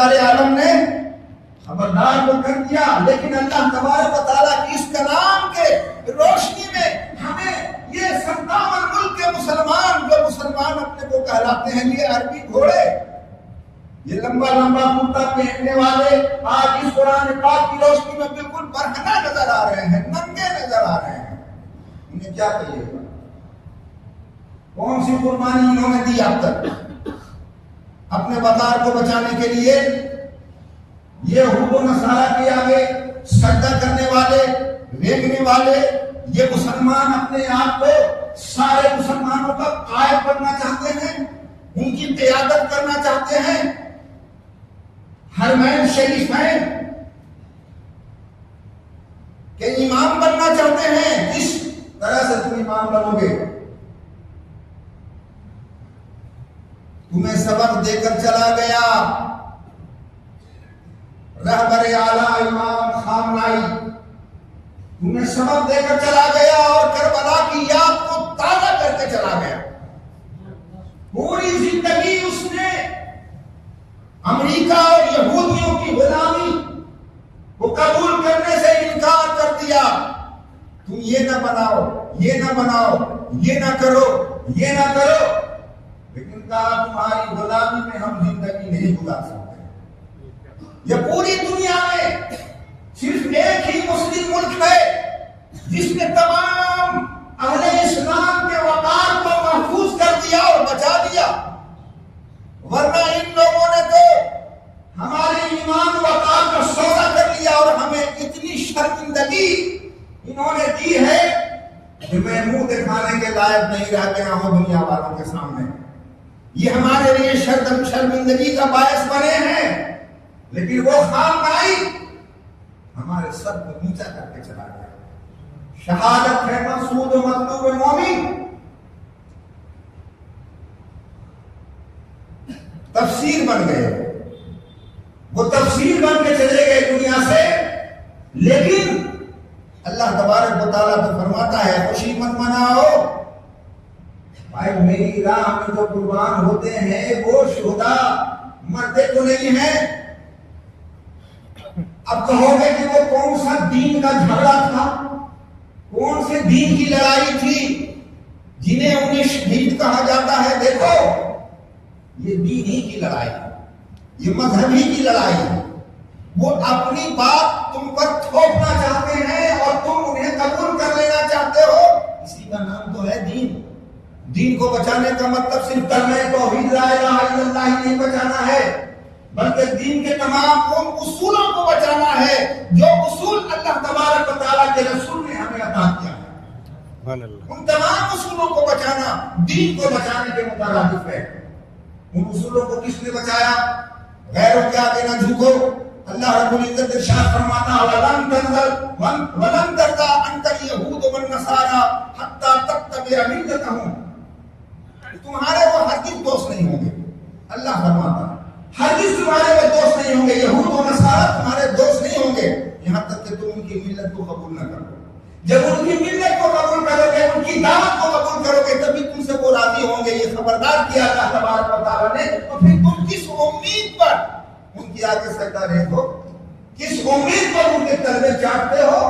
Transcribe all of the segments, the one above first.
پروردگار عالم نے خبردار کو کر دیا، لیکن اللہ تبارک و تعالیٰ کی اس کلام کے روشنی میں ہمیں یہ 57 ملک کے مسلمان، جو مسلمان اپنے کو کہلاتے ہیں، یہ عربی گھوڑے، یہ لمبا لمبا کرتا پہننے والے آج اس قرآن پاک کی روشنی میں بالکل برہنہ نظر آ رہے ہیں، ننگے نظر آ رہے ہیں. انہیں کیا کہیے گا؟ کون سی قربانی انہوں نے دی اب تک اپنے وقار کو بچانے کے لیے؟ یہ یہود و نصارہ کے آگے سجدہ کرنے والے، رینگنے والے، یہ مسلمان اپنے آپ کو سارے مسلمانوں کا قائد بننا چاہتے ہیں، ان کی قیادت کرنا چاہتے ہیں، حرمین شریفین کے امام بننا چاہتے ہیں. کس طرح سے تم امام بنو گے؟ تمہیں سبق دے کر چلا گیا رہبر اعلیٰ امام خامنائی، تمہیں سبق دے کر چلا گیا اور کربلا کی یاد کو تازہ کر کے چلا گیا. پوری زندگی اس نے امریکہ اور یہودیوں کی غلامی کو قبول کرنے سے انکار کر دیا. تم یہ نہ بناؤ، یہ نہ بناؤ، یہ نہ کرو، یہ نہ کرو، لیکن کہا تمہاری غلامی میں ہم زندگی نہیں گزار سکتے. یہ پوری دنیا میں صرف ایک ہی مسلم ملک ہے جس نے تمام اہل اسلام کے وقار کو محفوظ کر دیا اور بچا دیا، ورنہ ان لوگوں نے تو ہمارے ایمان وقار کا سودا کر لیا اور ہمیں اتنی شرمندگی انہوں نے دی ہے کہ میں منہ دکھانے کے لائق نہیں رہ گیا ہوں دنیا والوں کے سامنے. یہ ہمارے لیے شرمندگی کا باعث بنے ہیں، لیکن وہ خامنائی ہمارے سر کو نیچا کر کے چلا گیا. شہادت ہے مقصود و مطلوب مومن. تفسیر بن گئے، وہ تفسیر بن کے چلے گئے دنیا سے. لیکن اللہ تبارک و تعالیٰ تو فرماتا ہے خوشی مت مناؤ بھائی، میری راہ میں جو قربان ہوتے ہیں وہ شہداء مرتے تو نہیں ہیں. اب کہو گے کہ وہ کون سا دین کا جھگڑا تھا، کون سے دین کی لڑائی تھی جنہیں انہیں شہید کہا جاتا ہے؟ دیکھو یہ دین ہی کی لڑائی ہے، یہ مذہب ہی کی لڑائی ہے. وہ اپنی بات تم پر تھوپنا چاہتے ہیں اور تم انہیں قبول کر لینا چاہتے ہو. اسی کا نام تو ہے دین. دین کو بچانے کا مطلب صرف کلمہ توحید لا الہ الا اللہ ہی نہیں بچانا ہے، بلکہ دین کے تمام ان اصولوں کو بچانا ہے جو اصول اللہ تبارک و تعالیٰ کے رسول نے ہمیں عطا کیا ہے. ان تمام اصولوں کو بچانا دین کو بچانے کے مترادف ہے. ان اصولوں کو کس نے بچایا؟ غیروں کے آگے نہ جھکو. اللہ رب العزت ارشاد فرماتا ہے وَلَن تَرْضَىٰ عَنْكَ الْيَهُودُ وَالنَّصَارَىٰ حَتَّىٰ تَتَّبِعَ مِلَّتَهُمْ. تمہارے وہ ہرگز دوست نہیں ہوں گے. اللہ فرماتا ہرگز تمہارے وہ دوست نہیں ہوں گے، یہود و نصارہ تمہارے دوست نہیں ہوں گے یہاں تک کہ تم ان کی ملت کو قبول نہ کرو. جب ان کی ملت کو قبول کرو گے، ان کی دعوت کو قبول کرو گے، تبھی تم سے وہ راضی ہوں گے. یہ خبردار کیا اللہ تبارک و تعالیٰ نے. تو پھر تم کس امید پر ان کی آگے سجدہ رہتے ہو؟ کس امید پر ان کے تلوے چاٹتے ہو؟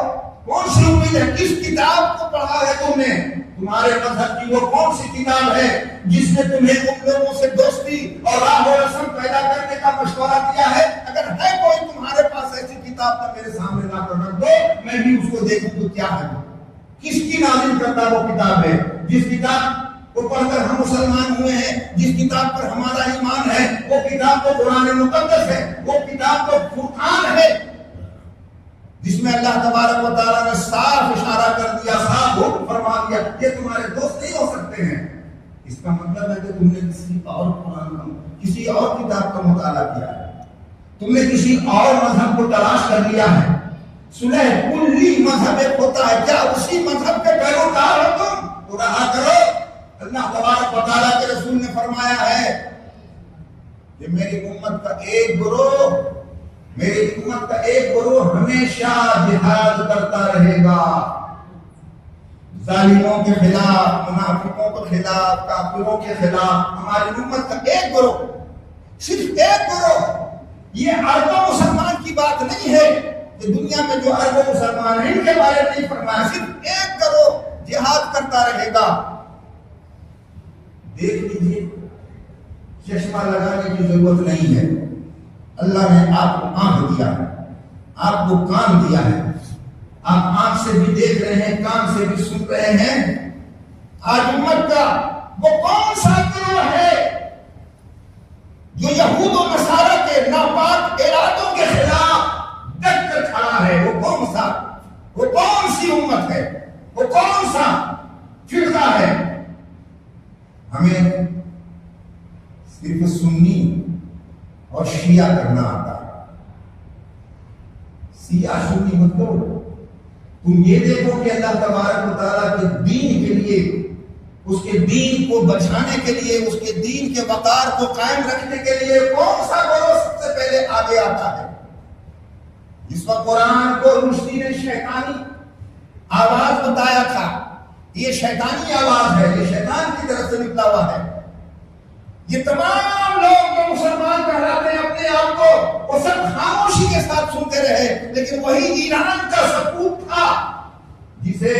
کون سی امید ہے؟ کس کتاب کو پڑھا ہے تم نے؟ تمہارے مذہب کی وہ کون سی کتاب ہے جس نے تمہیں ان لوگوں سے دوستی اور راہ و رسم پیدا کرنے کا مشورہ دیا ہے؟ اگر ہے کوئی تمہارے پاس ایسی کتاب تو میرے سامنے لا کر رکھ دو، میں بھی اس کو دیکھوں تو کیا ہے. کس کی نازل کرتا وہ کتاب ہے؟ جس کتاب کو پڑھ کر ہم مسلمان ہوئے ہیں، جس کتاب پر ہمارا ایمان ہے، وہ کتاب تو قرآن مقدس ہے، وہ کتاب تو فرقان ہے جس میں اللہ تبارک و تعالیٰ نے صاف اشارہ کر دیا، صاف حکم فرما دیا یہ تمہارے دوست نہیں ہو سکتے ہیں. اس کا مطلب ہے کہ تم نے کسی اور قرآن کا، کسی اور کتاب کا مطالعہ کیا ہے، تم نے کسی اور مذہب کو تلاش کر لیا ہے. سلح کلی مذہب ایک ہوتا ہے، کیا اسی مذہب کے پیروکار ہو تم؟ تو رہا کرو. اللہ تبارک و تعالیٰ کے رسول نے فرمایا ہے کہ میری امت کا ایک گروہ، میری امت کا ایک گروہ ہمیشہ جہاد کرتا رہے گا، ظالموں کے خلاف، منافقوں کے خلاف، کافروں کے خلاف. ہماری امت کا ایک گروہ، صرف ایک گروہ یہ اربوں مسلمان کی بات نہیں ہے کہ دنیا میں جو اربوں مسلمان ہیں ان کے بارے میں نہیں فرمایا، صرف ایک کروڑ جہاد کرتا رہے گا۔ دیکھ لیجیے، چشمہ لگانے کی ضرورت نہیں ہے، اللہ نے آپ کو آنکھ دیا ہے، آپ کو کان دیا ہے، آپ آنکھ سے بھی دیکھ رہے ہیں، کان سے بھی سن رہے ہیں۔ آج امت کا وہ کون سا گروہ ہے جو یہود و نصارہ کے ناپاک ارادوں کے خلاف ڈٹ کر کھڑا ہے؟ وہ کون سی امت ہے؟ وہ کون سا فرقہ ہے؟ ہمیں صرف سنی اور شیعہ کرنا آتا ہے۔ شیعہ سنی مت کرو، تم یہ دیکھو کہ اللہ تبارک و تعالیٰ کے دین کے لیے، اس کے دین کو بچانے کے لیے، اس کے دین کے وقار کو قائم رکھنے کے لیے کون سا گروہ سب سے پہلے آگے آتا ہے؟ اس وقت قرآن کو رشدی نے شیطانی آواز بتایا تھا، یہ شیطانی آواز ہے، یہ شیطان کی طرف سے نکلا ہوا ہے۔ یہ تمام لوگ جو مسلمان کہلاتے ہیں اپنے آپ کو، وہ سب خاموشی کے ساتھ سنتے رہے، لیکن وہی ایران کا سکوت تھا جسے